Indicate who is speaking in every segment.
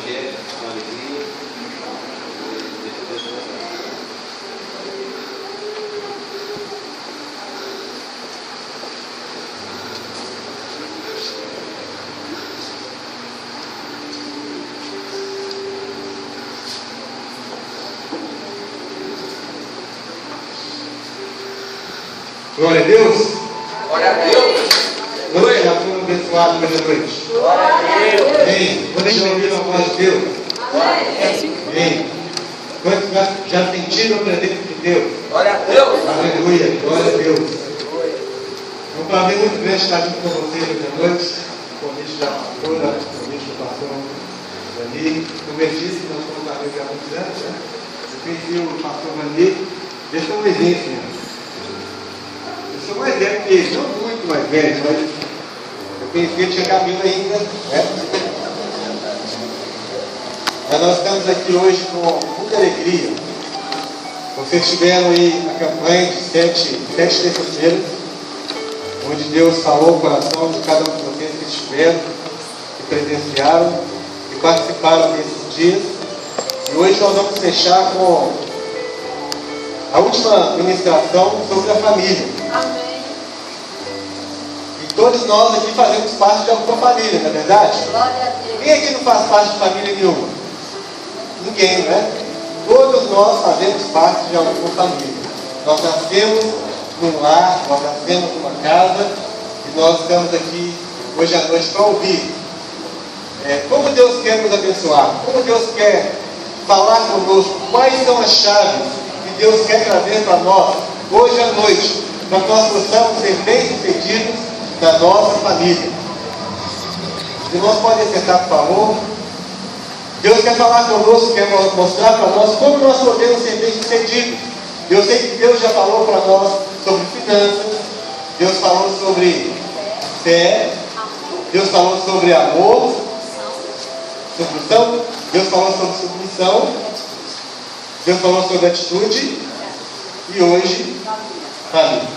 Speaker 1: fé, com alegria.
Speaker 2: Glória a Deus.
Speaker 3: Glória a Deus.
Speaker 2: Glória a Deus, abençoado pela noite.
Speaker 3: Glória a Deus.
Speaker 2: Amém. Quantos já ouviram a voz de Deus? Amém. Quantos já sentiram a presença de Deus?
Speaker 3: Glória a Deus.
Speaker 2: Aleluia. Glória a Deus. É um prazer muito grande estar junto com vocês hoje à noite. O convite da pastora, o convite do pastor Vani. Como eu disse, nós somos amigos há muitos anos, né? Eu conheci o pastor Vani, desde que eu conheci, né? Eu sou mais velho que ele, não muito mais velho, mas eu conheci, tinha cabelo ainda, né? Mas nós estamos aqui hoje com muita alegria. Vocês tiveram aí a campanha de sete terças-feiras, onde Deus falou o coração de cada um de vocês que estiveram, que presenciaram e participaram desses dias. E hoje nós vamos fechar com a última ministração sobre a família.
Speaker 4: Amém.
Speaker 2: E todos nós aqui fazemos parte de alguma família, não é verdade?
Speaker 4: Glória a Deus.
Speaker 2: Quem aqui não faz parte de família nenhuma? Ninguém, né? Todos nós fazemos parte de alguma família. Nós nascemos num lar, nós nascemos numa casa e nós estamos aqui hoje à noite para ouvir como Deus quer nos abençoar, como Deus quer falar conosco, quais são as chaves que Deus quer trazer para nós hoje à noite, para que nós possamos ser bem-sucedidos na nossa família. Os irmãos podem sentar, por favor. Deus quer falar conosco, quer mostrar para nós como nós podemos ser bem-sucedidos. Eu sei que Deus já falou para nós sobre finanças, Deus falou sobre fé, Deus falou sobre amor, submissão, Deus falou sobre submissão, Deus falou sobre atitude e hoje, família.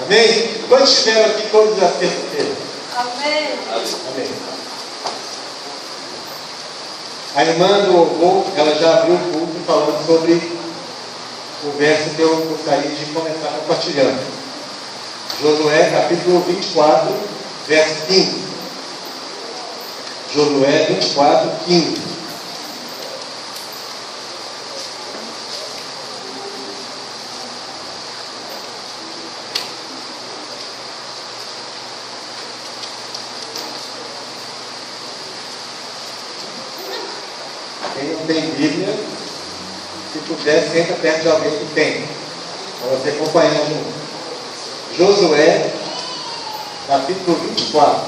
Speaker 2: Amém? Quantos estiveram aqui todas as terças-feiras?
Speaker 4: Amém.
Speaker 2: Amém. A irmã do louvor, ela já abriu o culto falando sobre o verso que eu gostaria de começar compartilhando. Josué, capítulo 24, verso 15. Josué 24, 15. Quem não tem Bíblia, se puder, senta perto de alguém que tem, para você acompanhar junto. Josué, capítulo 24.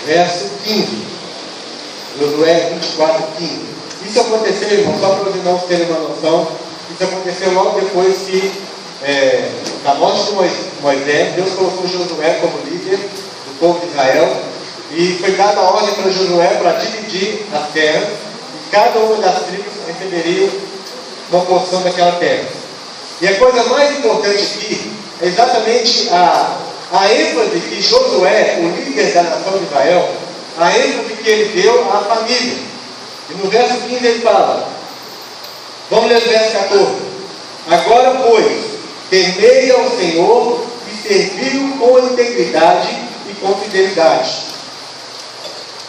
Speaker 2: Verso 15. Josué 24, 15. Isso aconteceu, irmão, só para os irmãos terem uma noção. Isso aconteceu logo depois que da morte de Moisés, Deus colocou Josué como líder do povo de Israel e foi dada a ordem para Josué para dividir a terra e cada uma das tribos receberia uma porção daquela terra. E a coisa mais importante aqui é exatamente a ênfase que Josué, o líder da nação de Israel, a ênfase que ele deu à família. E no verso 15 ele fala, vamos ler o verso 14. Agora, pois, temei ao Senhor e servi-o com integridade e com fidelidade.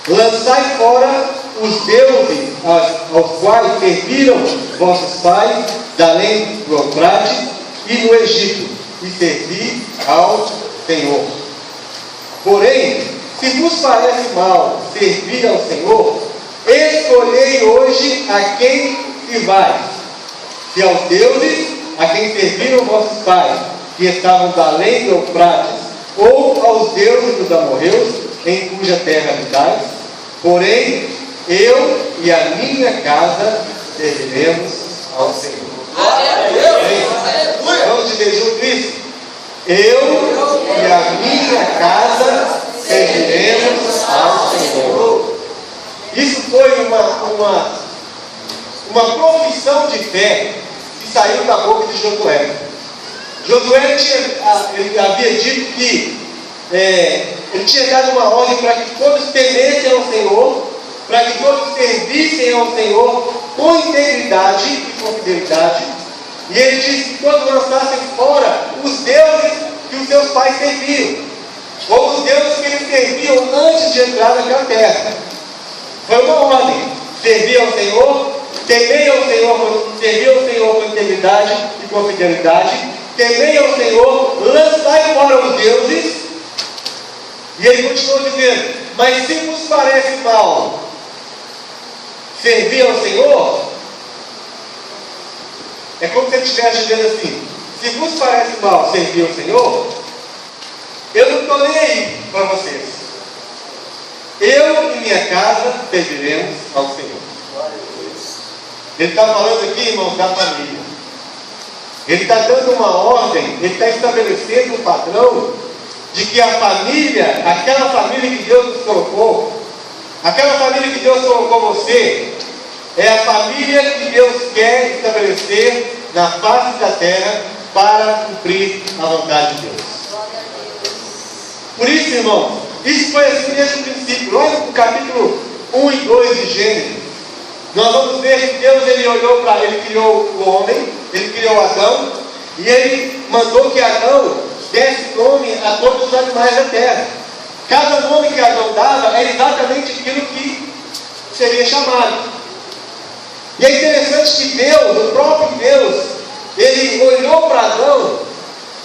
Speaker 2: Lançai fora os deuses aos quais serviram vossos pais, da além do Eufrates e no Egito, e servi ao Senhor. Porém, se vos parece mal servir ao Senhor, escolhei hoje a quem servais, se aos deuses a quem serviram vossos pais, que estavam da além do Eufrates, ou aos deuses dos amorreus, em cuja terra habitais. Porém, eu e a minha casa serviremos ao Senhor.
Speaker 3: Glória a Deus.
Speaker 2: Vamos dizer junto isso? Eu e a minha casa serviremos ao Senhor. Isso foi uma profissão de fé que saiu da boca de Josué. Josué ele havia dito que ele tinha dado uma ordem para que todos temessem ao Senhor, para que todos servissem ao Senhor com integridade e com fidelidade. E ele disse que todos lançassem fora os deuses que os seus pais serviam, ou os deuses que eles serviam antes de entrar naquela terra. Foi uma ordem: servir ao Senhor, temer ao Senhor, servir ao Senhor com integridade e com fidelidade, temer ao Senhor, lançai fora os deuses. E ele continuou dizendo: mas se vos parece mal servir ao Senhor, é como se ele estivesse dizendo assim: se vos parece mal servir ao Senhor, eu não estou nem aí para vocês. Eu e minha casa serviremos ao Senhor. Ele está falando aqui, irmãos, da família. Ele está dando uma ordem, ele está estabelecendo um padrão de que a família, aquela família que Deus nos colocou, aquela família que Deus colocou você, é a família que Deus quer estabelecer na face da terra para cumprir a vontade de Deus. Por isso, irmãos, isso foi assim desde o princípio. Olha no capítulo 1 e 2 de Gênesis. Nós vamos ver que Deus ele criou o homem, ele criou Adão, e ele mandou que Adão desse nome a todos os animais da terra. Cada nome que Adão dava era exatamente aquilo que seria chamado. E é interessante que Deus, o próprio Deus, ele olhou para Adão,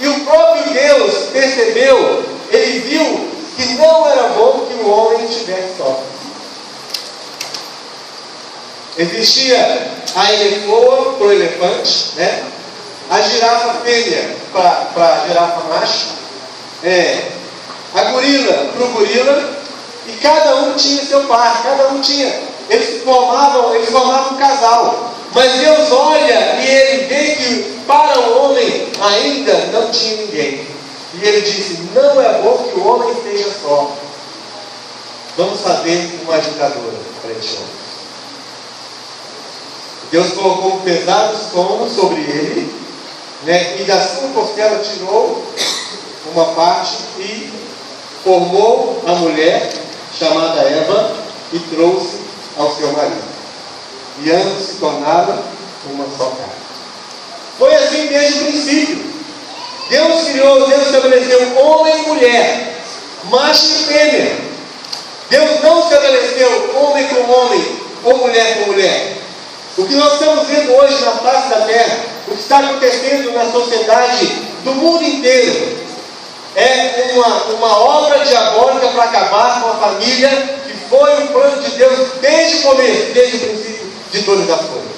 Speaker 2: e o próprio Deus percebeu, ele viu que não era bom que o homem estivesse só. Existia a elefoa para o elefante, né? A girafa fêmea para a girafa macho, a gorila para o gorila, e cada um tinha seu par, cada um tinha. Eles formavam um casal. Mas Deus olha e ele vê que para o homem ainda não tinha ninguém. E ele disse: não é bom que o homem esteja só. Vamos fazer uma ajudadora para este homem. Deus colocou um pesado sono sobre ele, né? E da sua costela tirou uma parte e formou a mulher chamada Eva e trouxe ao seu marido. E ambos se tornaram uma só carne. Foi assim desde o princípio. Deus estabeleceu homem e mulher, macho e fêmea. Deus não estabeleceu homem com homem ou mulher com mulher. O que nós estamos vendo hoje na face da terra, o que está acontecendo na sociedade do mundo inteiro, é uma obra diabólica para acabar com a família, que foi o plano de Deus desde o começo, desde o princípio de todas as coisas.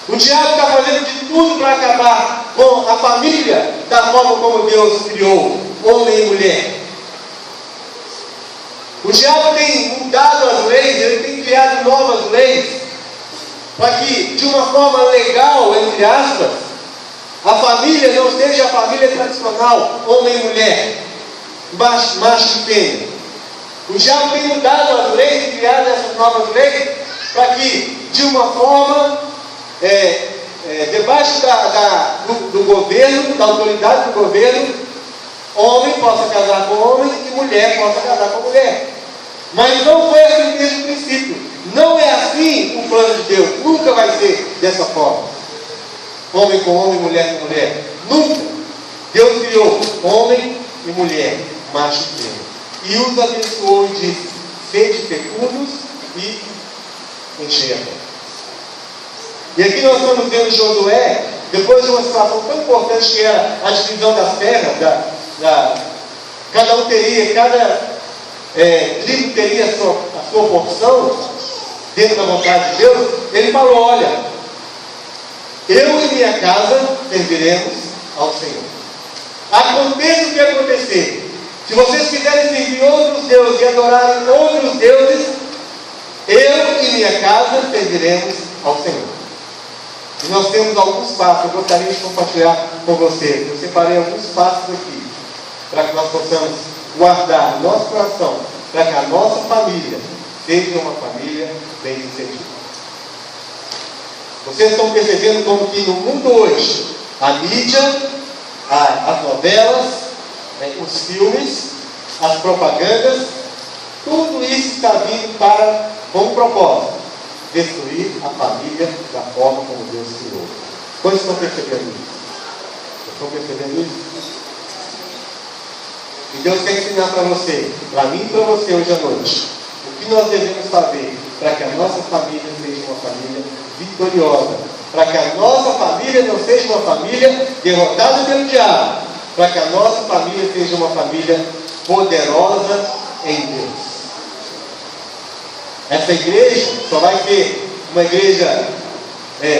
Speaker 2: O diabo está fazendo de tudo para acabar com a família da forma como Deus criou, homem e mulher. O diabo tem mudado as leis, ele tem criado novas leis, para que, de uma forma legal, entre aspas, a família não seja a família tradicional, homem e mulher, macho e fêmea. O diabo tem mudado as leis e criado essas novas leis, para que, de uma forma, debaixo do governo, da autoridade do governo, homem possa casar com homem e mulher possa casar com mulher. Mas não foi assim desde o princípio. Não é assim o plano de Deus. Nunca vai ser dessa forma. Homem com homem, mulher com mulher. Nunca. Deus criou homem e mulher, macho e fêmea. E os abençoou e disse: sede fecundos e enchei a terra. E aqui nós estamos vendo Josué, depois de uma situação tão importante que era a divisão das terras, cada um teria, cada tribo teria a sua porção dentro da vontade de Deus. Ele falou: olha, eu e minha casa serviremos ao Senhor. Aconteça o que acontecer, se vocês quiserem servir outros deuses e adorarem outros deuses, eu e minha casa serviremos ao Senhor. E nós temos alguns passos, eu gostaria de compartilhar com vocês. Eu separei alguns passos aqui, para que nós possamos guardar no nosso coração, para que a nossa família seja uma família bem-sucedida. Vocês estão percebendo como que no mundo hoje, a mídia as novelas, os filmes, as propagandas, tudo isso está vindo com um propósito: destruir a família da forma como Deus criou. Quantos estão percebendo isso? Estão percebendo isso? E Deus quer ensinar para você, para mim e para você hoje à noite, o que nós devemos fazer para que a nossa família seja uma família vitoriosa, para que a nossa família não seja uma família derrotada pelo diabo, para que a nossa família seja uma família poderosa em Deus. Essa igreja só vai ser uma igreja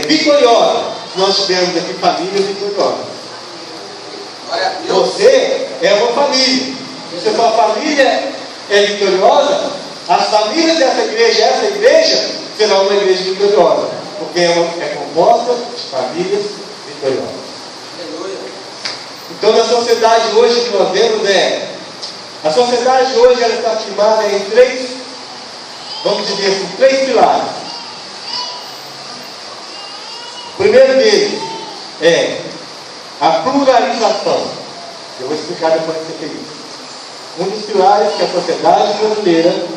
Speaker 2: vitoriosa se nós tivermos aqui famílias vitoriosas. Você é uma família. Se a sua família é vitoriosa, as famílias dessa igreja, essa igreja será uma igreja vitoriosa, porque é composta de famílias vitoriosas. Então, na sociedade hoje que nós vemos a sociedade hoje ela está firmada em três, vamos dizer assim, três pilares. O primeiro deles é a pluralização. Eu vou explicar depois o que é isso. Um dos pilares que a sociedade brasileira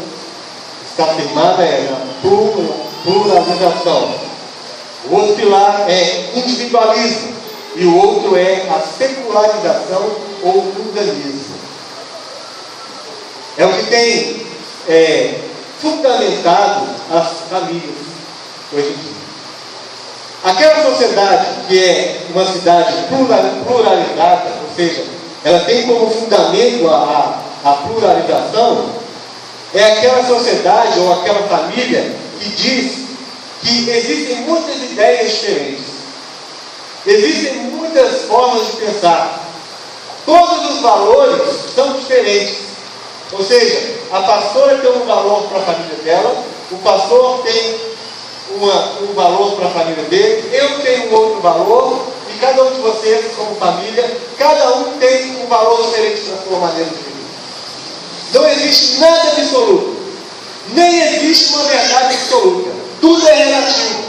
Speaker 2: está firmada é na pluralização. O outro pilar é individualismo. E o outro é a secularização ou mundanismo. É o que tem fundamentado as famílias hoje em dia. Aquela sociedade que é uma cidade pluralizada, ou seja, ela tem como fundamento a pluralização, é aquela sociedade ou aquela família que diz que existem muitas ideias diferentes, existem muitas formas de pensar, todos os valores são diferentes. Ou seja, a pastora tem um valor para a família dela, o pastor tem um valor para a família dele, eu tenho um outro valor, e cada um de vocês, como família, cada um tem um valor diferente da sua maneira de viver. Não existe nada absoluto, nem existe uma verdade absoluta, tudo é relativo.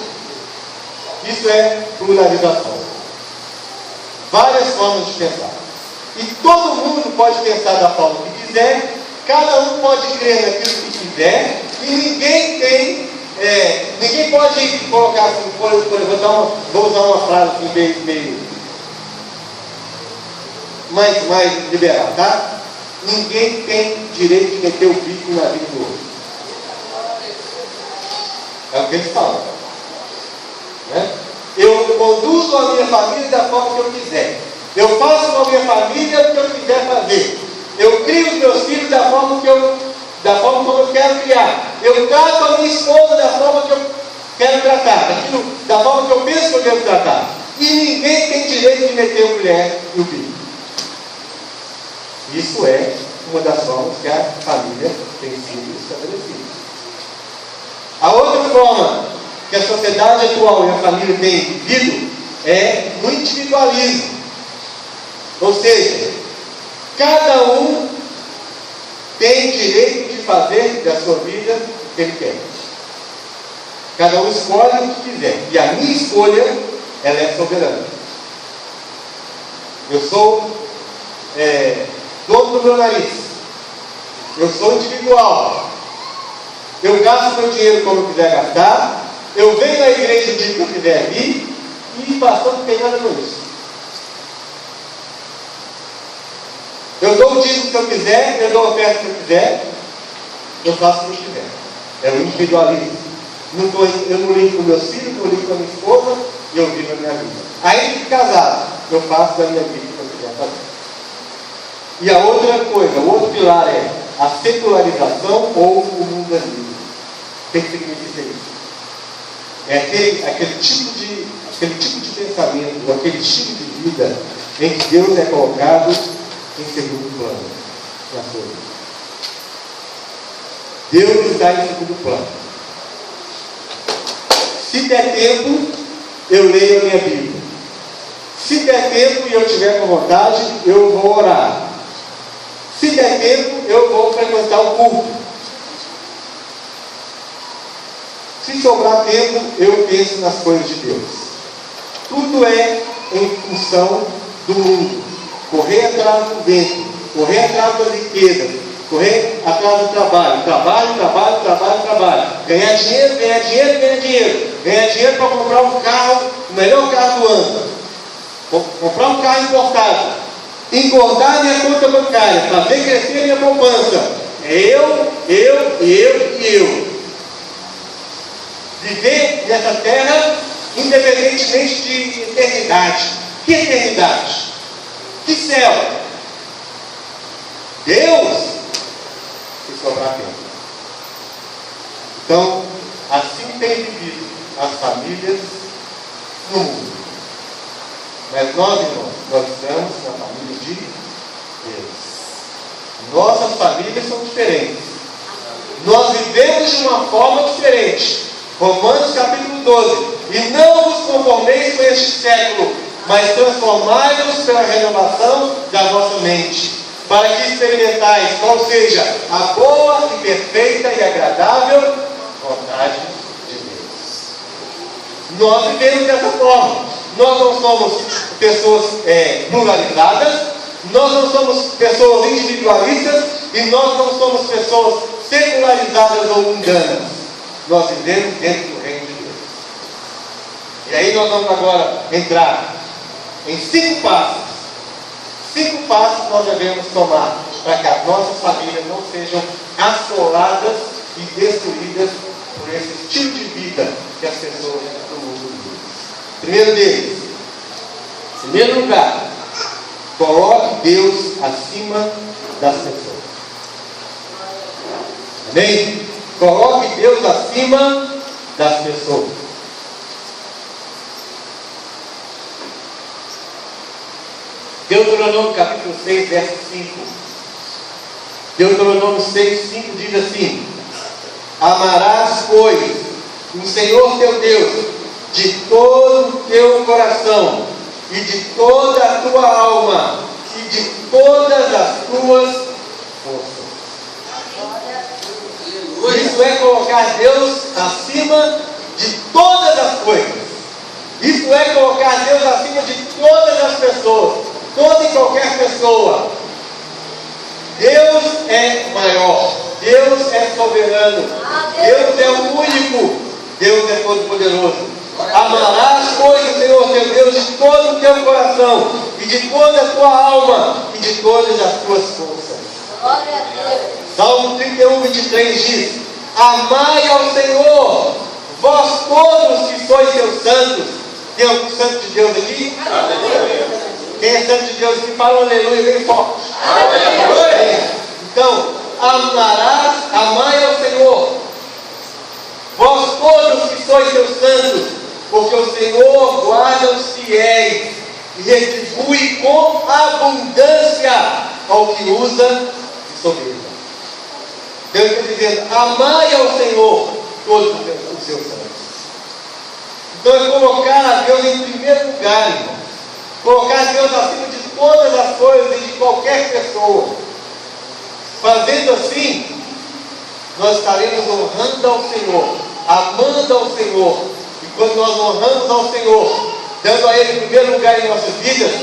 Speaker 2: Isso é pluralização. Várias formas de pensar, e todo mundo pode pensar da forma que quiser, cada um pode crer naquilo que quiser, e ninguém pode colocar assim, vou usar uma frase assim, meio mais liberal, tá? Ninguém tem direito de meter o bico na vida do outro. É o que eles falam, né? Eu conduzo a minha família da forma que eu quiser. Eu faço com a minha família o que eu quiser fazer. Eu crio os meus filhos da forma como eu quero criar. Eu trato a minha esposa da forma que eu quero tratar, da forma que eu penso que eu devo tratar. E ninguém tem direito de meter a mulher no bico. Isso é uma das formas que a família tem sido estabelecida. A outra forma que a sociedade atual e a família tem vivido é no individualismo. Ou seja, cada um tem direito de fazer da sua vida o que ele quer. Cada um escolhe o que quiser. E a minha escolha, ela é soberana. Eu sou dono do meu nariz. Eu sou individual. Eu gasto meu dinheiro como eu quiser gastar. Eu venho na igreja o dia que eu quiser vir. E pastor não tem nada com isso. Eu dou o dízimo que eu quiser, eu dou a oferta que eu quiser, eu faço o que eu quiser. É o individualismo. Eu não ligo com meus filhos, não ligo com a minha esposa, e eu vivo a minha vida. Aí de casado, eu faço da minha vida o que eu quiser fazer. E a outra coisa, o outro pilar é a secularização ou o mundanismo. O que significa isso? É aquele tipo de pensamento, aquele estilo de vida em que Deus é colocado em segundo plano na sua vida. Deus está em segundo plano. Se der tempo, eu leio a minha Bíblia. Se der tempo e eu tiver com vontade, eu vou orar. Se der tempo, eu vou frequentar o culto. Se sobrar tempo, eu penso nas coisas de Deus. Tudo é em função do mundo. correr atrás do vento, correr atrás das riquezas, correr atrás do trabalho, trabalho, ganhar dinheiro, ganhar dinheiro para comprar um carro, o melhor carro do ano, comprar um carro importado, engordar minha conta bancária, fazer crescer minha poupança. Eu. Viver nessa terra independentemente de eternidade. Que eternidade? Que céu? Deus, se sobrar tempo. Então, assim tem vivido as famílias no mundo. Mas nós, irmãos, nós estamos na família de Deus. Nossas famílias são diferentes. Nós vivemos de uma forma diferente. Romanos capítulo 12. E não vos conformeis com este século, mas transformai-vos pela renovação da vossa mente, para que experimentais qual seja a boa e perfeita e agradável vontade de Deus. Nós vivemos dessa forma. Nós não somos pessoas pluralizadas, nós não somos pessoas individualistas e nós não somos pessoas secularizadas ou mundanas. Nós vivemos dentro do reino de Deus. E aí nós vamos agora entrar em 5 passos. 5 passos nós devemos tomar para que as nossas famílias não sejam assoladas e destruídas por esse estilo de vida que as pessoas do mundo vivem. Primeiro deles, em primeiro lugar, coloque Deus acima das pessoas. Amém? Coloque Deus acima das pessoas. Deuteronômio capítulo 6, verso 5. Deuteronômio 6, 5 diz assim: amarás, pois, o Senhor teu Deus de todo o teu coração e de toda a tua alma e de todas as tuas forças. Isso é colocar Deus acima de todas as coisas. Isso é colocar Deus acima de todas as pessoas. Toda e qualquer pessoa. Deus é maior. Deus é soberano. Deus é o único. Deus é todo-poderoso. Amarás, pois, o Senhor teu Deus de todo o teu coração e de toda a tua alma e de todas as tuas forças.
Speaker 1: Glória a Deus.
Speaker 2: Salmo 31, 23 diz: amai ao Senhor, vós todos que sois seus santos. Tem algum santo de Deus aqui?
Speaker 3: Aleluia.
Speaker 2: Quem é santo de Deus aqui? Fala um aleluia bem forte.
Speaker 3: Aleluia.
Speaker 2: Então, amai ao Senhor, vós todos que sois seus santos, porque o Senhor guarda os fiéis e retribui com abundância ao que usa de soberba. Deus está dizendo: amai ao Senhor todos os seus santos. Então é colocar a Deus em primeiro lugar, irmão. Colocar Deus acima de todas as coisas e de qualquer pessoa. Fazendo assim, nós estaremos honrando ao Senhor, amando ao Senhor. E quando nós honramos ao Senhor, dando a Ele primeiro lugar em nossas vidas,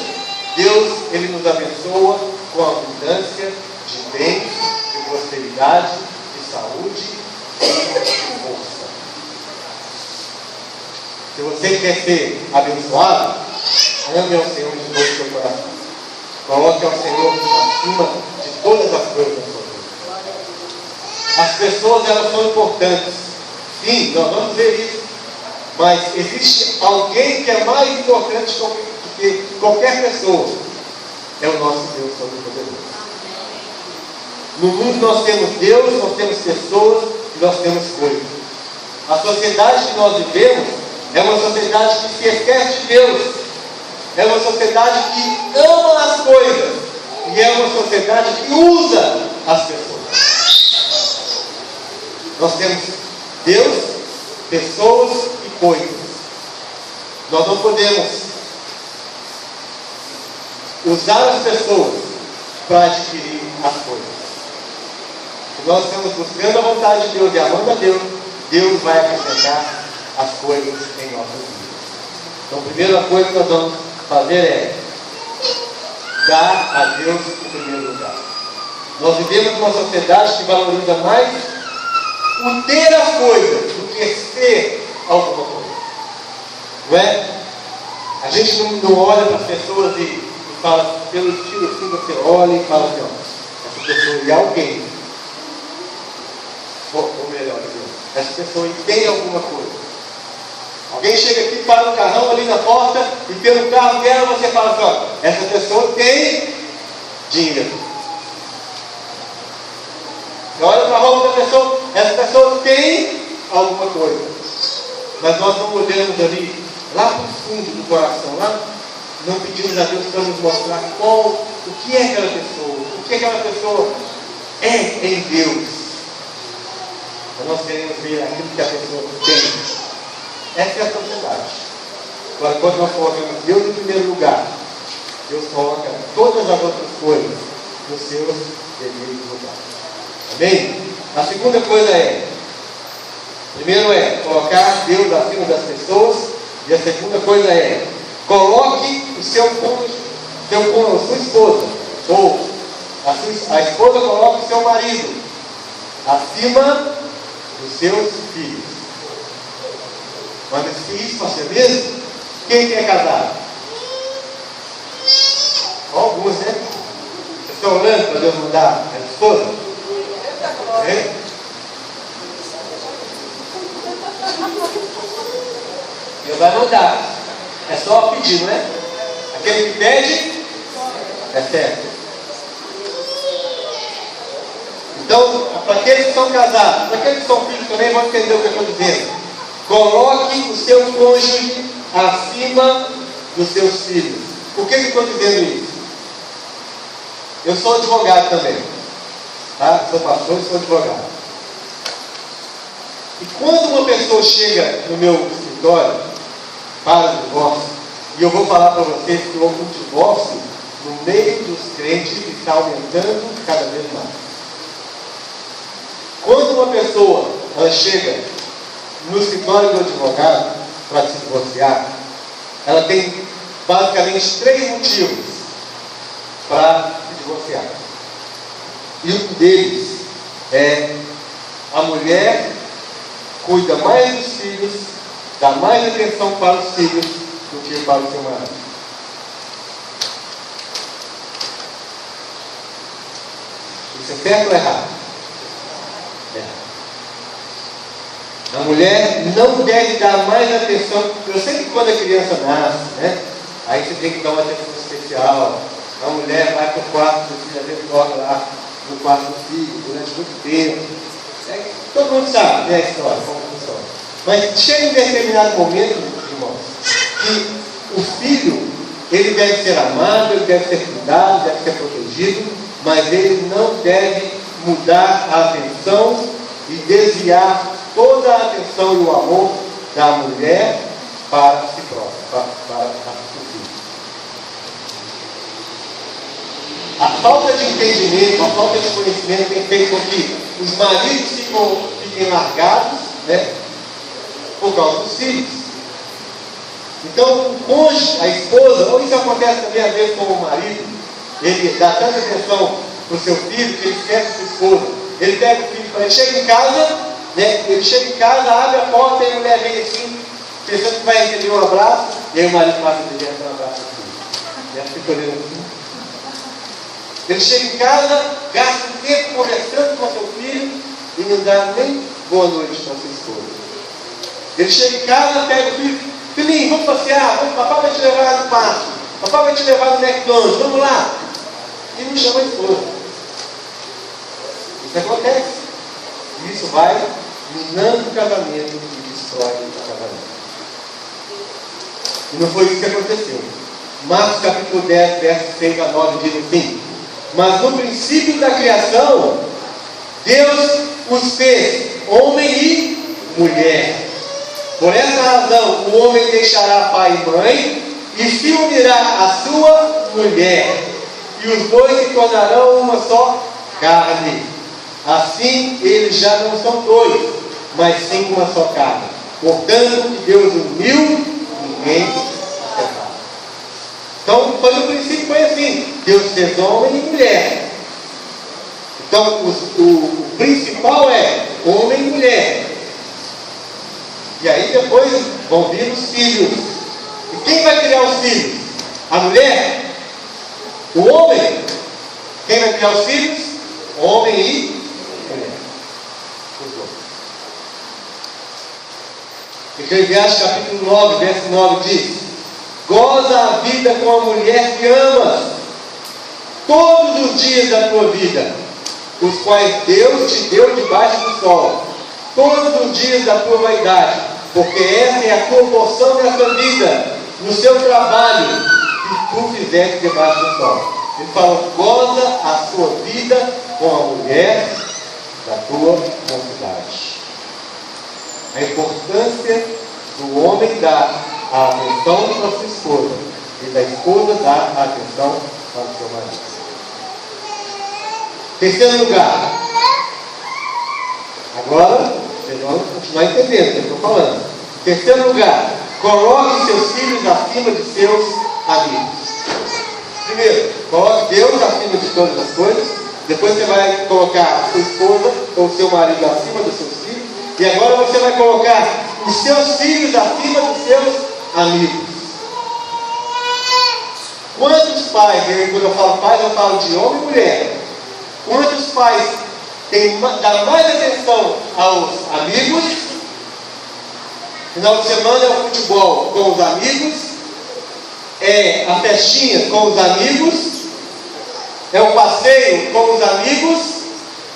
Speaker 2: Deus, Ele nos abençoa com abundância de bens, de prosperidade, de saúde e de força. Se você quer ser abençoado, ame ao Senhor de todo o seu coração. Coloque ao Senhor acima de todas as coisas da sua vida. As pessoas, elas são importantes. Sim, nós vamos ver isso. Mas existe alguém que é mais importante do que qualquer pessoa. É o nosso Deus Todo-Poderoso. No mundo nós temos Deus, nós temos pessoas e nós temos coisas. A sociedade que nós vivemos é uma sociedade que se esquece de Deus. É uma sociedade que ama as coisas. E é uma sociedade que usa as pessoas. Nós temos Deus, pessoas e coisas. Nós não podemos usar as pessoas para adquirir as coisas. Se nós estamos buscando a vontade de Deus e amando a Deus, Deus vai acrescentar as coisas em nossas vidas. Então, a primeira coisa que nós vamos fazer é dar a Deus em primeiro lugar. Nós vivemos numa sociedade que valoriza mais o ter as coisas do que ser alguma coisa. Não é? A gente não olha para as pessoas e fala, pelo estilo assim, você olha e fala assim, ó, essa pessoa é alguém. Ou melhor, essa pessoa tem alguma coisa. Alguém chega aqui, para o carrão ali na porta e pelo carro dela você fala assim, ó, essa pessoa tem dinheiro. Você olha para a roupa da pessoa, essa pessoa tem alguma coisa. Mas nós não olhamos ali, lá para o fundo do coração, lá, não pedimos a Deus para nos mostrar o que é aquela pessoa, o que aquela pessoa é em Deus. Nós queremos ver aquilo que a pessoa tem. Essa é a sociedade. Agora, quando nós colocamos Deus em primeiro lugar, Deus coloca todas as outras coisas nos seus devidos lugares. Amém? A segunda coisa primeiro colocar Deus acima das pessoas. E a segunda coisa coloque o seu cônjuge, a sua esposa, ou a esposa coloque o seu marido acima dos seus filhos. Mas isso para ser mesmo? Quem quer casar? Alguns, né? Vocês estão orando para Deus mudar a esposa? Deus vai mudar. É só pedir, não é? Aquele que pede é certo. Então, para aqueles que são casados, para aqueles que são filhos também vão entender o que eu estou dizendo. Coloque o seu cônjuge acima dos seus filhos. Por que eu estou dizendo isso? Eu sou advogado também. Tá? Sou pastor e sou advogado. E quando uma pessoa chega no meu escritório para o divórcio, e eu vou falar para vocês que o divórcio no meio dos crentes está aumentando cada vez mais. Quando uma pessoa chega no escritório do advogado para se divorciar, ela tem basicamente 3 motivos para se divorciar. E um deles é a mulher cuida mais dos filhos, dá mais atenção para os filhos do que para o seu marido. Isso é certo ou errado? A mulher não deve dar mais atenção. Eu sei que quando a criança nasce, né? Aí você tem que dar uma atenção especial. A mulher vai para o quarto do filho, às vezes dorme lá no quarto do filho durante muito tempo. Todo mundo sabe, né, a história, como funciona. Mas chega em determinado momento, irmãos, que o filho, ele deve ser amado, ele deve ser cuidado, deve ser protegido, mas ele não deve mudar a atenção e desviar toda a atenção e o amor da mulher para si própria, para o filho. A falta de entendimento, a falta de conhecimento tem feito com que os maridos fiquem largados, né, por causa dos filhos. Então, o cônjuge, a esposa, ou isso acontece também às vezes com o marido, ele dá tanta atenção para o seu filho que ele esquece a sua esposa. Ele pega o filho, ele chega em casa, né, ele chega em casa, abre a porta e a mulher vem assim, pensando que vai receber um abraço, e aí o marido passa de dentro um abraço assim. E ela fica olhando assim. Ele chega em casa, gasta um tempo conversando com seu filho e não dá nem boa noite para sua esposa. Ele chega em casa, pega o filho, filhinho, vamos passear, papai vai te levar no parque, papai vai te levar no McDonald's, vamos lá. E não chama a esposa. Isso acontece. E isso vai minando o casamento e destrói o casamento. E não foi isso que aconteceu. Marcos capítulo 10, versos 6 a 9 diz assim: mas no princípio da criação, Deus os fez homem e mulher. Por essa razão, o homem deixará pai e mãe e se unirá à sua mulher, e os dois se tornarão uma só carne. Assim, eles já não são dois, mas sim uma só carne. Portanto, o que Deus uniu, ninguém separa. Então, no princípio foi assim. assim: Deus fez homem e mulher. Então, o principal é homem e mulher. E aí depois vão vir os filhos. E quem vai criar os filhos? A mulher? O homem? Quem vai criar os filhos? Homem e mulher. Os dois. Eclesiastes capítulo 9, verso 9 diz: goza a vida com a mulher que amas todos os dias da tua vida, os quais Deus te deu debaixo do sol, todos os dias da tua vaidade, porque essa é a tua porção nessa vida, no seu trabalho que tu fizeste debaixo do sol. Ele fala: goza a sua vida com a mulher da tua mocidade. A importância do homem dar a atenção para sua esposa e da esposa dar a atenção para o seu marido. Terceiro lugar. Agora, vocês vão continuar entendendo o que eu estou falando. Terceiro lugar, coloque seus filhos acima de seus amigos. Primeiro, coloque Deus acima de todas as coisas. Depois você vai colocar a sua esposa ou o seu marido acima dos seus filhos. E agora você vai colocar os seus filhos acima dos seus amigos. Quantos pais, quando eu falo pais, eu falo de homem e mulher. Quantos pais dão mais atenção aos amigos? Final de semana é o futebol com os amigos, é a festinha com os amigos, é o passeio com os amigos,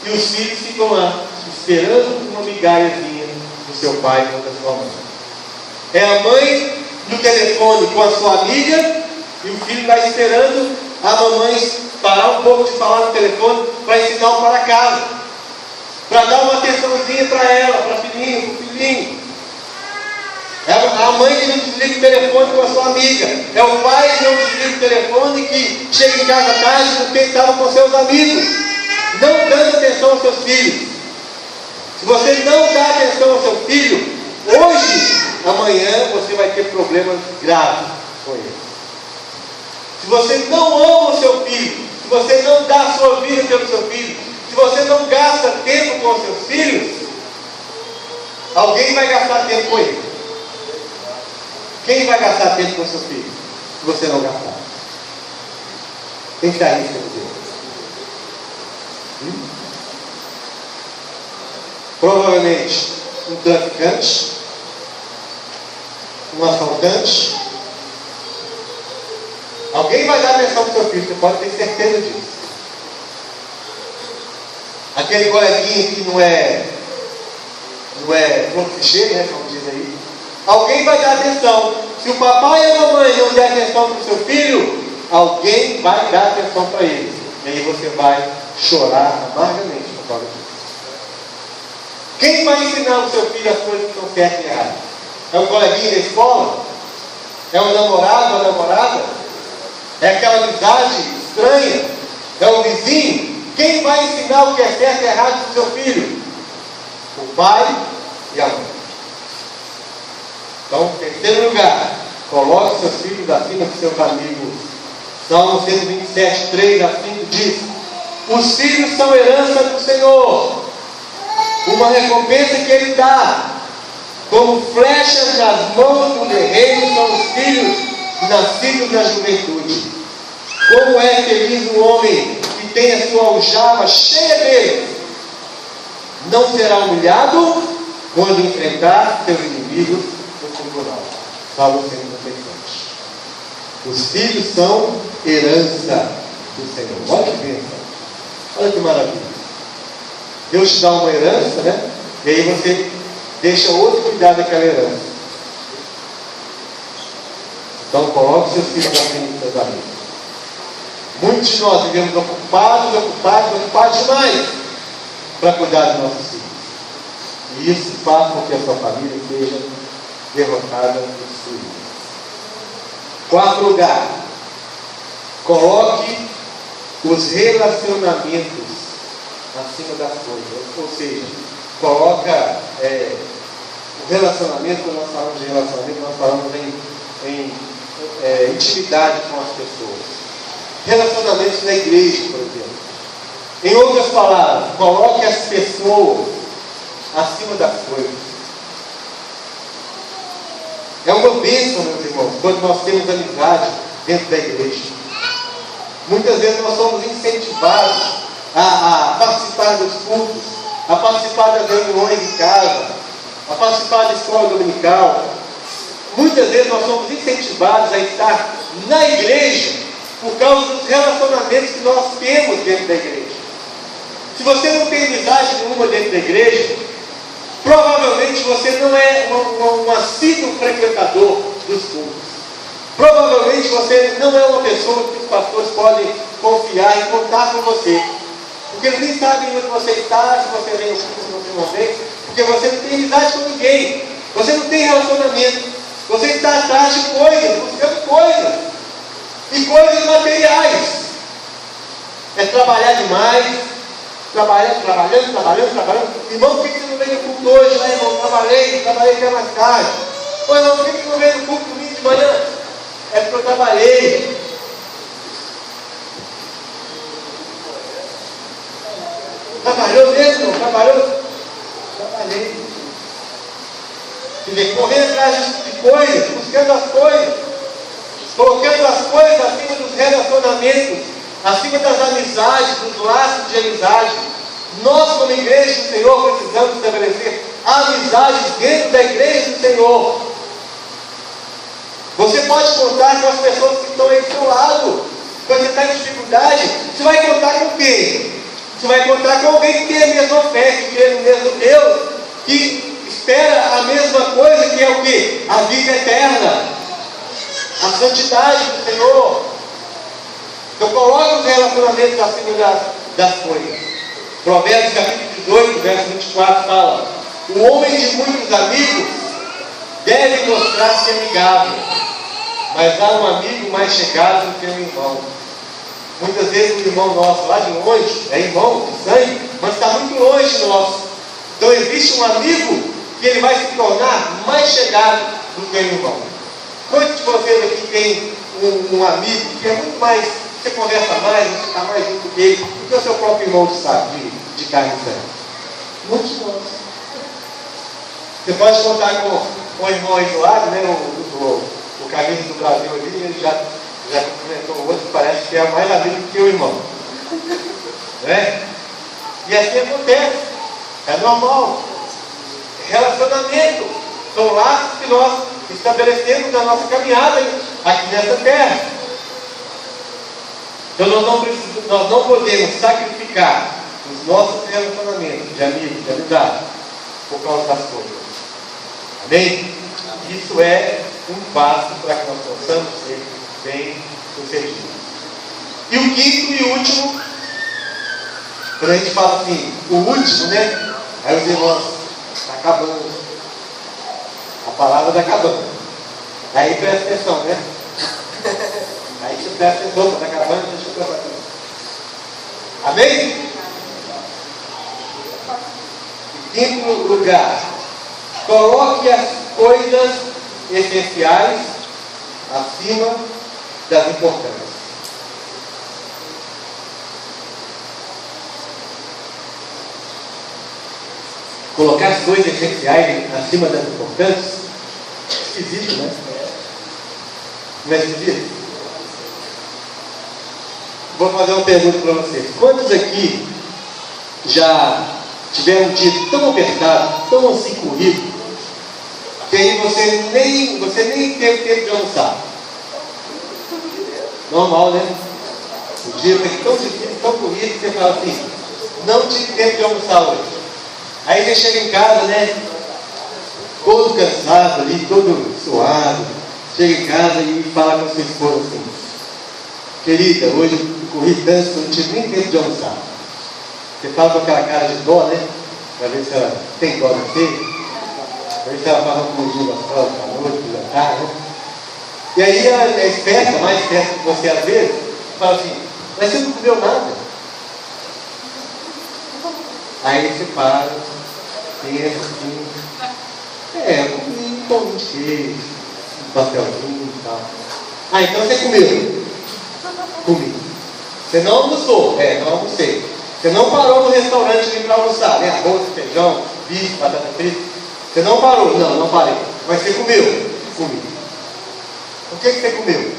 Speaker 2: e os filhos ficam lá esperando uma migalhazinha do seu pai ou da sua mãe. É a mãe no telefone com a sua amiga, e o filho está esperando a mamãe parar um pouco de falar no telefone para ensinar para casa, para dar uma atençãozinha para ela, para o filhinho. É a mãe que não desliga o telefone com a sua amiga. É o pai que não desliga o telefone, que chega em casa tarde porque estava com seus amigos, não dando atenção aos seus filhos. Se você não dá atenção ao seu filho, hoje, amanhã você vai ter problemas graves com ele. Se você não ama o seu filho, se você não dá a sua vida pelo seu filho, se você não gasta tempo com os seus filhos, alguém vai gastar tempo com ele. Quem vai gastar tempo com o seu filho? Se você não gastar. Quem está aí, seu Deus? Provavelmente um traficante, um assaltante. Alguém vai dar atenção para o seu filho, você pode ter certeza disso. Aquele coleguinha que não é clichê, né, como diz aí. Alguém vai dar atenção. Se o papai e a mamãe não der atenção para o seu filho, alguém vai dar atenção para ele. E aí você vai chorar amargamente por causa disso. Quem vai ensinar o seu filho as coisas que são certas e erradas? É o coleguinha da escola? É o namorado ou a namorada? É aquela amizade estranha? É o vizinho? Quem vai ensinar o que é certo e errado para o seu filho? O pai e a mãe. Então, em terceiro lugar, coloque seus filhos acima de seus amigos. Salmo 127, 3 a 5 diz: os filhos são herança do Senhor, uma recompensa que Ele dá. Como flechas nas mãos do guerreiro são os filhos nascidos na juventude. Como é feliz o homem que tem a sua aljava cheia deles. Não será humilhado quando enfrentar seus inimigos no tribunal. Salmo 137. Os filhos são herança do Senhor. Olha que bênção. Olha que maravilha. Deus te dá uma herança, né? E aí você deixa outro cuidar daquela herança. Então coloque seus filhos na frente dos seus amigos. Muitos de nós vivemos ocupados demais para cuidar dos nossos filhos. E isso faz com que a sua família seja derrotada e destruída. Quarto lugar, coloque os relacionamentos acima das coisas. Ou seja, coloca o relacionamento. Quando nós falamos de relacionamento, nós falamos em intimidade com as pessoas. relacionamentos na igreja, por exemplo. Em outras palavras, coloque as pessoas acima das coisas. É uma bênção, meus irmãos, quando nós temos amizade dentro da igreja. Muitas vezes nós somos incentivados a participar dos cultos, a participar das reuniões em casa, a participar da escola dominical. Muitas vezes nós somos incentivados a estar na igreja por causa dos relacionamentos que nós temos dentro da igreja. Se você não tem amizade nenhuma dentro da igreja, provavelmente você não é um assíduo frequentador dos cultos. Provavelmente você não é uma pessoa que os pastores podem confiar e contar com você. Porque eles nem sabem onde você está, se você vem no culto, se você não vem, porque você não tem amizade com ninguém. Você não tem relacionamento. Você está atrás de coisas, buscando coisas. E coisas materiais. É trabalhar demais. Trabalhando. Irmão, por que você não veio no culto hoje? Né, irmão? Trabalhei até mais tarde. Ô, irmão, por que você não veio no culto domingo de manhã? É porque eu trabalhei. Trabalhou mesmo? Não trabalhou? Trabalhei. Quer dizer, correndo atrás de coisas, buscando as coisas, colocando as coisas acima dos relacionamentos, acima das amizades, dos laços de amizade. Nós, como igreja do Senhor, precisamos estabelecer amizades dentro da igreja do Senhor. Você pode contar com as pessoas que estão aí do seu lado. Quando você está em dificuldade, você vai contar com quem? Você vai contar com alguém que tem a mesma fé, que crê no mesmo Deus, que espera a mesma coisa, que é o quê? A vida eterna, a santidade do Senhor. Então coloque os relacionamentos acima das coisas. Provérbios capítulo 18, verso 24 fala: o homem de muitos amigos deve mostrar-se amigável, mas há um amigo mais chegado do que um irmão. Muitas vezes o irmão nosso lá de longe é irmão de sangue, mas está muito longe de nós. Então existe um amigo que ele vai se tornar mais chegado do que um irmão. Quantos de vocês aqui tem um amigo que é muito mais, você conversa mais, você está mais junto que ele, do que o seu próprio irmão de carne e sangue? Muitos de nós. Você pode contar com o irmão aí do lado, né? O Carlinhos do Brasil ali, ele já cumprimentou o outro, parece que é mais amigo que o irmão. Né? E assim acontece. É normal. Relacionamento são laços que nós estabelecemos na nossa caminhada aqui nessa terra. Então nós não podemos sacrificar os nossos relacionamentos de amigos, de amizade, por causa das coisas. Amém? Isso é um passo para que nós possamos ser bem sucedidos. E o quinto e último, quando a gente fala assim, o último, né? Aí os irmãos, está acabando. A palavra está acabando. Aí presta atenção, né? Aí você presta atenção, está acabando, deixa eu prestar atenção. Amém? Quinto lugar, coloque as coisas essenciais acima das importantes. Colocar as coisas essenciais acima das importantes? Esquisito, né? Não é esquisito? Vou fazer uma pergunta para vocês. Quantos aqui já tiveram um dia tão apertado, tão assim corrido, que aí você nem teve tempo de almoçar? Normal, né? O dia foi tão difícil, tão corrido, que você fala assim, não tive tempo de almoçar hoje. Aí você chega em casa, né? Todo cansado ali, todo suado. Chega em casa e fala com a sua esposa assim: querida, hoje eu corri tanto que eu não tive nem tempo de almoçar. Você fala com aquela cara de dó, né? Para ver se ela tem dó de você. Para ver se ela fala com um dia gostoso, para a noite, para jantar, né? E aí ela é esperta, mais esperta que você às vezes, fala assim: mas você não comeu nada. Aí você para, pensa assim: eu comi um pão de queijo, um pastelzinho e tal. Ah, então você comeu? Comi. Você não almoçou? Não almocei. Você não parou no restaurante ali para almoçar, né? Arroz, feijão, bife, batata frita. Você não parou? Não, não parei. Mas você comeu? Comi. O que você comeu?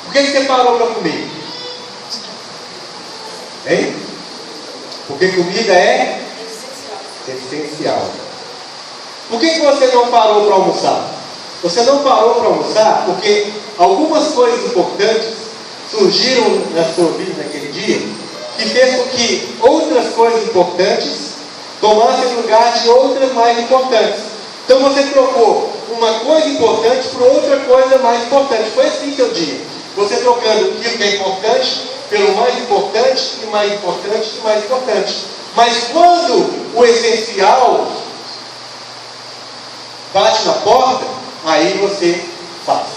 Speaker 2: Por que você parou para comer? Hein? Porque comida é essencial. Por que você não parou para almoçar? Você não parou para almoçar porque algumas coisas importantes surgiram na sua vida naquele dia, que fez com que outras coisas importantes tomassem lugar de outras mais importantes. Então você trocou uma coisa importante por outra coisa mais importante. Foi assim seu dia. Você trocando aquilo que é importante pelo mais importante, e mais importante, e mais importante. Mas quando o essencial bate na porta, aí você faz.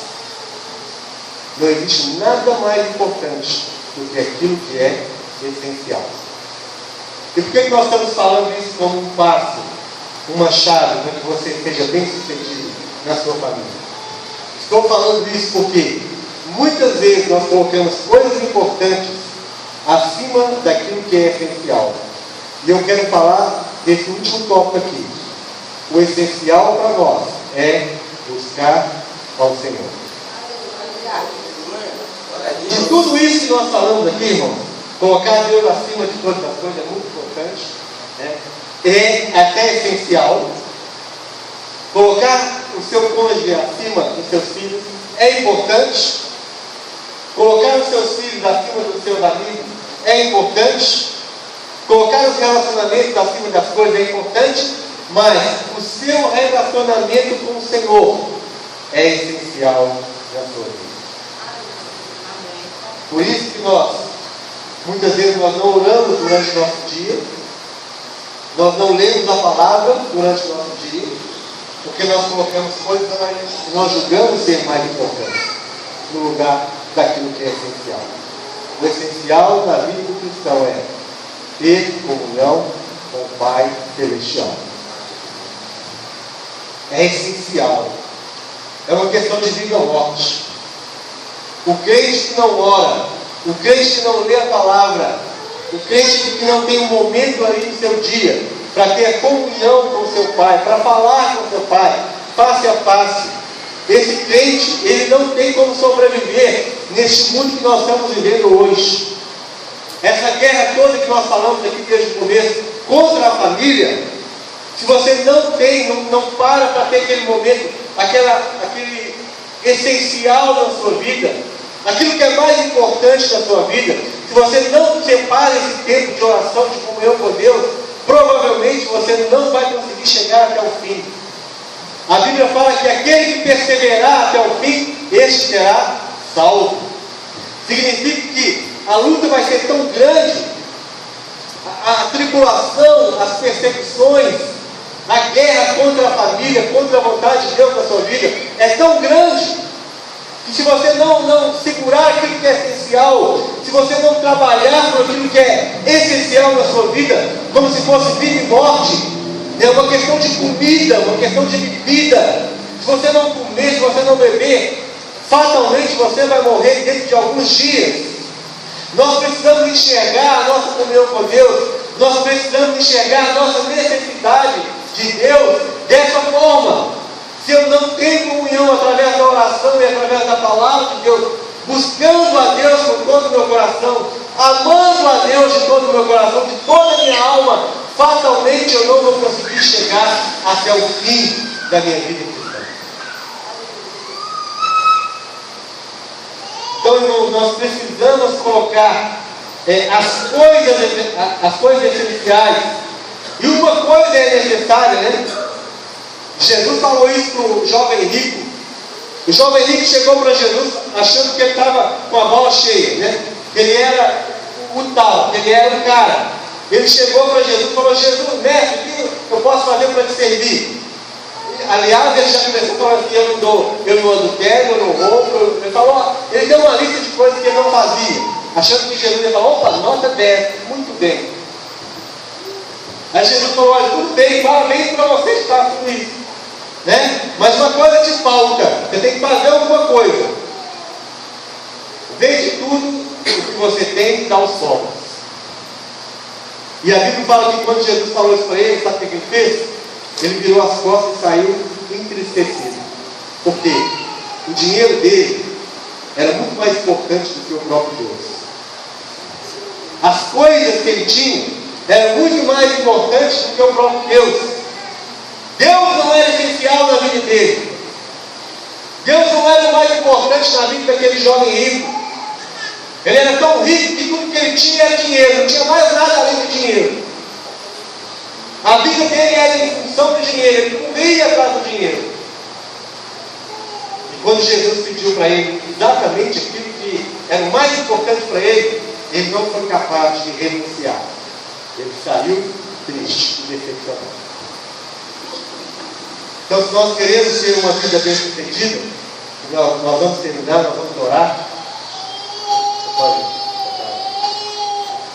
Speaker 2: Não existe nada mais importante do que aquilo que é essencial. E por que nós estamos falando isso como um passo, uma chave para que você seja bem sucedido na sua família? Estou falando isso porque muitas vezes nós colocamos coisas importantes acima daquilo que é essencial. E eu quero falar desse último tópico aqui. O essencial para nós é buscar ao Senhor. De tudo isso que nós falamos aqui, irmãos, colocar Deus acima de todas as coisas é muito importante, né? É até essencial. Colocar o seu cônjuge acima dos seus filhos é importante. Colocar os seus filhos acima dos seus amigos é importante. Colocar os relacionamentos acima das coisas é importante. Mas o seu relacionamento com o Senhor é essencial na sua vida. Por isso que muitas vezes nós não oramos durante o nosso dia, nós não lemos a palavra durante o nosso dia, porque nós colocamos coisas que nós julgamos ser mais importantes no lugar daquilo que é essencial. O essencial da vida do cristão é ter comunhão com o Pai Celestial. É essencial. É uma questão de vida ou morte. O crente que não ora, o crente que não lê a palavra, o crente que não tem um momento ali no seu dia para ter a comunhão com o seu Pai, para falar com o seu Pai, face a face, esse crente, ele não tem como sobreviver neste mundo que nós estamos vivendo hoje. Essa guerra toda que nós falamos aqui desde o começo, contra a família, se você não para ter aquele momento, aquele essencial na sua vida, aquilo que é mais importante na sua vida, se você não separa esse tempo de oração, de comunhão com Deus, provavelmente você não vai conseguir chegar até o fim. A Bíblia fala que aquele que perseverar até o fim, este será salvo. Significa que a luta vai ser tão grande, a tribulação, as perseguições, a guerra contra a família, contra a vontade de Deus na sua vida, é tão grande, que se você não segurar aquilo que é essencial, se você não trabalhar por aquilo que é essencial na sua vida, como se fosse vida e morte, é uma questão de comida, uma questão de bebida. Se você não comer, se você não beber, fatalmente você vai morrer dentro de alguns dias. Nós precisamos enxergar a nossa comunhão com Deus, nós precisamos enxergar a nossa necessidade de Deus dessa forma. Se eu não tenho comunhão através da oração e através da palavra de Deus, buscando a Deus com todo o meu coração, amando a Deus de todo o meu coração, de toda a minha alma, fatalmente eu não vou conseguir chegar até o fim da minha vida cristã. Então, irmãos, nós precisamos colocar as coisas essenciais. E uma coisa é necessária, né? Jesus falou isso para o jovem rico. O jovem rico chegou para Jesus achando que ele estava com a bola cheia, né? Que ele era o tal, que ele era o cara. Ele chegou para Jesus e falou: Jesus, mestre, o que eu posso fazer para te servir? Aliás, ele já começou falando assim: eu não adultero, eu não roubo. Ele deu uma lista de coisas que ele não fazia, achando que Jesus ia falar: opa, nota 10, muito bem. Aí Jesus falou: olha, tudo bem, parabéns para você que está com isso, né? Mas uma coisa te falta, você tem que fazer alguma coisa. vende tudo o que você tem e dá aos pobres. E a Bíblia fala que quando Jesus falou isso para ele, sabe o que ele fez? Ele virou as costas e saiu entristecido. Por quê? O dinheiro dele era muito mais importante do que o próprio Deus. As coisas que ele tinha eram muito mais importantes do que o próprio Deus. Deus não era essencial na vida dele. Deus não era o mais importante na vida daquele jovem rico. Ele era tão rico que tudo que ele tinha era dinheiro, não tinha mais nada além de dinheiro. A vida dele era em função do dinheiro, ele corria atrás do dinheiro. E quando Jesus pediu para ele exatamente aquilo que era o mais importante para ele, ele não foi capaz de renunciar. Ele saiu triste e decepcionado. Então, se nós queremos ter uma vida bem sucedida, nós vamos terminar, nós vamos orar.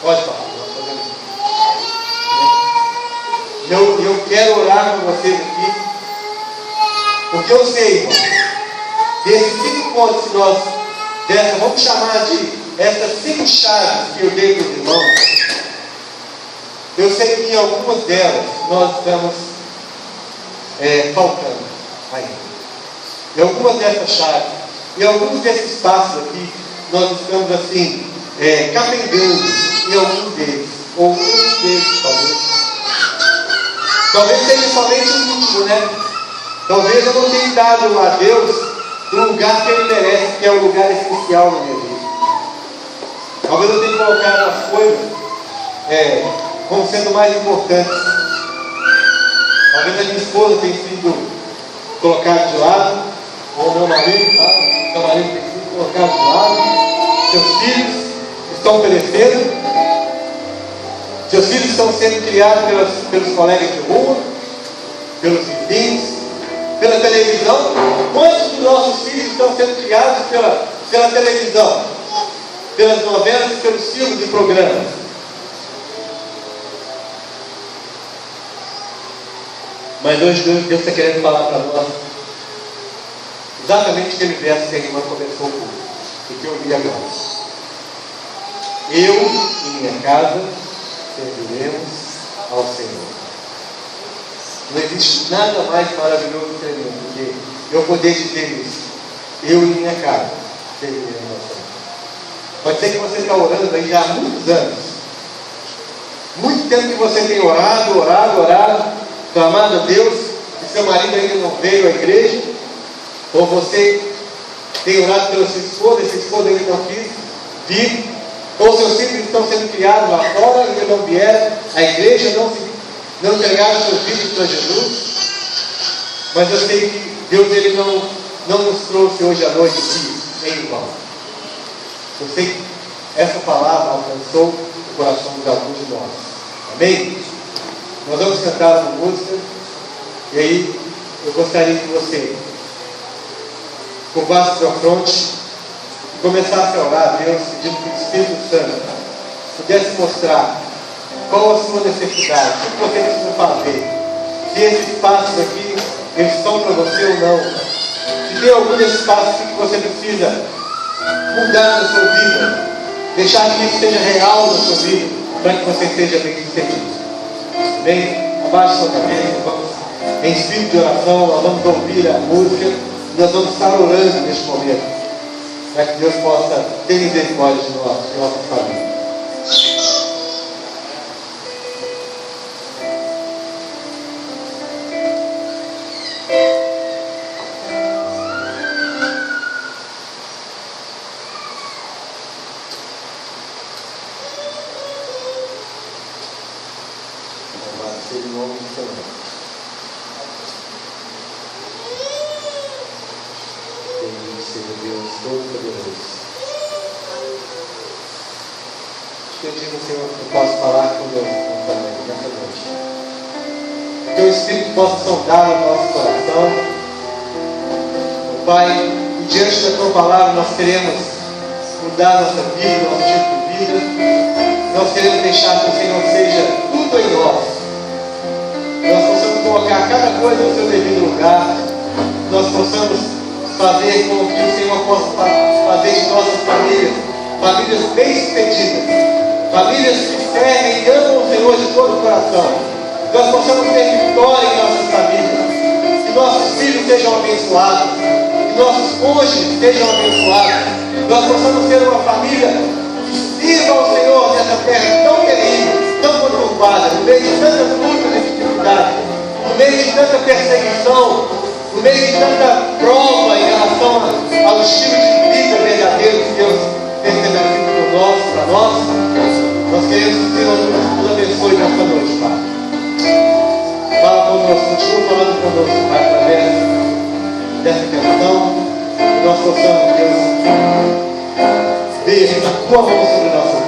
Speaker 2: Pode falar, nós podemos. Eu quero orar com vocês aqui, porque eu sei, irmão, desses 5 pontos que nós vamos chamar de essas 5 chaves que eu dei para os irmãos, eu sei que em algumas delas nós estamos faltando ainda. Em algumas dessas chaves, em alguns desses passos aqui, nós estamos assim, capengando em alguns deles, ou um deles talvez. Talvez seja somente o último, né? Talvez eu não tenha dado a Deus o lugar que Ele merece, que é o lugar essencial na minha vida. Talvez eu tenha colocado as coisas como sendo mais importantes. Talvez a minha esposa tenha sido colocada de lado, ou o meu marido tem sido colocado de lado. Seus filhos estão perecendo. Seus filhos estão sendo criados pelos colegas de rua, pelos vizinhos, pela televisão. Quantos dos nossos filhos estão sendo criados pela televisão, pelas novelas e pelos filmes e programas? Mas hoje Deus está querendo falar para nós exatamente aquele verso que a irmã começou o que eu li agora. Eu e minha casa serviremos ao Senhor. Não existe nada mais maravilhoso que tremendo do que eu poder dizer isso. Eu e minha casa serviremos ao Senhor. Pode ser que você está orando aí já há muitos anos. Muito tempo que você tem orado, clamado a Deus, e seu marido ainda não veio à igreja, ou você tem orado pela sua esposa, e sua esposa ainda não quis vir, ou seus filhos estão sendo criados lá fora, ainda não vieram à igreja, não entregaram seus filhos para Jesus. Mas eu sei que Deus ele não nos trouxe hoje à noite em vão. Eu sei que essa palavra alcançou o coração de alguns de nós. Amém? Nós vamos cantar uma música, e aí eu gostaria que você curvasse sua fronte e começasse a orar a Deus, pedindo que o Espírito Santo pudesse mostrar qual a sua necessidade, o que você precisa fazer, se esses passos aqui eles são para você ou não, se tem algum desses passos aqui que você precisa mudar na sua vida, deixar que isso seja real na sua vida, para que você seja bem sucedido. Amém? Abaixe sua cabeça, vamos em espírito de oração, nós vamos ouvir a música e nós vamos estar orando neste momento, para que Deus possa ter misericórdia de nós, de nossa família. Eu digo, Senhor, que eu posso falar com Deus nessa noite. Que o Espírito possa sondar o nosso coração. Pai, e diante da Tua palavra nós queremos mudar nossa vida, nosso tipo de vida. Nós queremos deixar que o Senhor seja tudo em nós. Nós possamos colocar cada coisa no seu devido lugar. Nós possamos fazer com que o Senhor possa fazer de nossas famílias famílias bem-sucedidas, famílias que servem e amam o Senhor de todo o coração. Que nós possamos ter vitória em nossas famílias, que nossos filhos sejam abençoados, que nossos cônjuges sejam abençoados, que nós possamos ter uma família que sirva ao Senhor nessa terra tão terrível, tão conturbada, no meio de tantas lutas e dificuldades, no meio de tanta perseguição, no meio de tanta prova em relação ao estilo de vida verdadeiro que Deus tem estabelecido por nós, para nós. Nós queremos que o Senhor nos abençoe nesta noite, Pai. Fala conosco, continua falando conosco, Pai, através dessa canção, que nós possamos, Deus, ver a tua mão sobre nós.